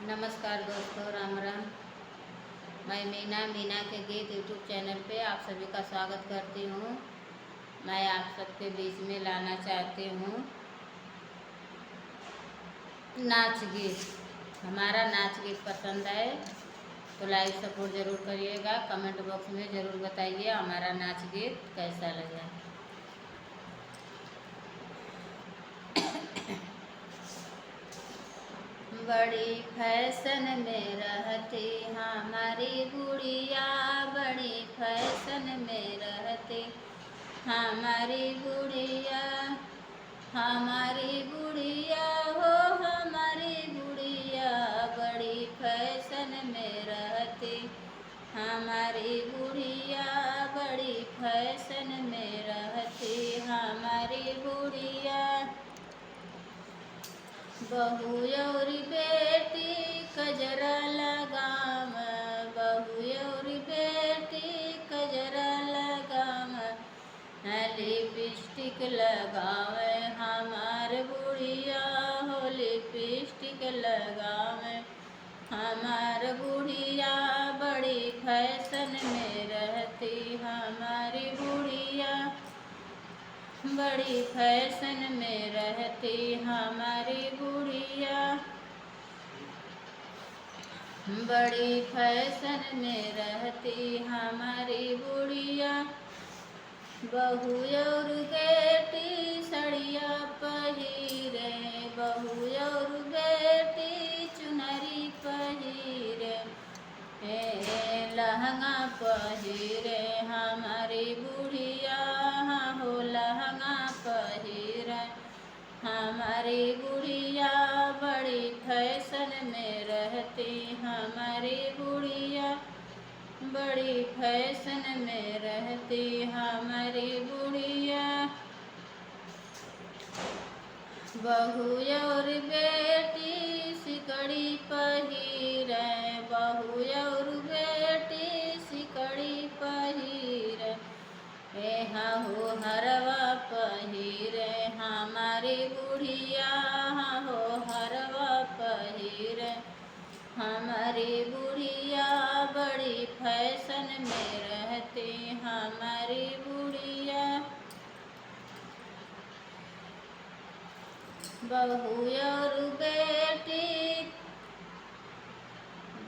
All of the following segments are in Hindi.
नमस्कार दोस्तों, राम राम। मैं मीना के गीत यूट्यूब चैनल पे आप सभी का स्वागत करती हूँ। मैं आप सबके बीच में लाना चाहती हूँ नाच गीत। हमारा नाच गीत पसंद है तो लाइक सपोर्ट ज़रूर करिएगा। कमेंट बॉक्स में ज़रूर बताइए हमारा नाच गीत कैसा लगा। बड़ी फैशन में रहती हमारी गुड़िया, बड़ी फैशन में रहती हमारी गुड़िया, हमारी गुड़िया हो हमारी गुड़िया, बड़ी फैशन में रहती हमारी गुड़िया, बड़ी फैशन में रहती हमारी गुड़िया। बहू और बेटी कजरा लगाम, बहू और बेटी कजरा लगाम, लिपस्टिक लगावे हमार बुढ़िया हो, लिपस्टिक लगावे हमार बुढ़िया, बड़ी फैशन में रहती हमारी बुढ़िया, बड़ी फैशन में रहती हमारी गुड़िया, बड़ी फैशन में रहती हमारी गुड़िया। बहू और बेटी सड़िया पहिरे, बहू और बेटी चुनरी पहिरे, लहंगा पहिरे हमारी बुढ़िया हो, लहंगा पहिरे हमारी बुढ़िया, बड़ी फैशन में रहती हमारी बुढ़िया, बड़ी फैशन में रहती हमारी बुढ़िया। बहू और बेटी सिकड़ी पहिरे, बहू और बेटी सिकड़ी पहिरे, हो हरवा पहिरे हमारी बुढ़िया हो, हरवा पहिरे हमारी बुढ़िया, बड़ी फैशन में रहती हमारी बुढ़िया। बहू और बेटी,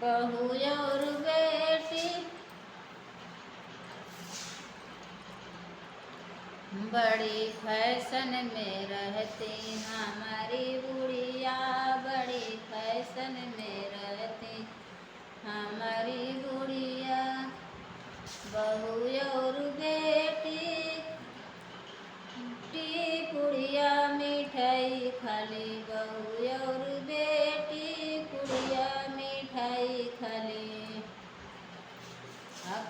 बहू और बेटी बड़ी फैशन में रहती हमारी बुढ़िया, बड़ी फैशन में रहती हमारी बुढ़िया। बहू और बेटी पुड़िया मिठाई खाली, बहू और बेटी पुड़िया मिठाई खाली,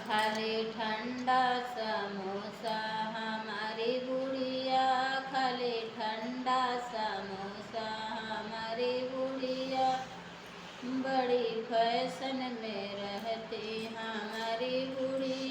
खाली ठंडा समोसा हमारी बुढ़िया, खाली ठंडा समोसा हमारी बुढ़िया, बड़ी फैशन में रहती हमारी बुढ़िया।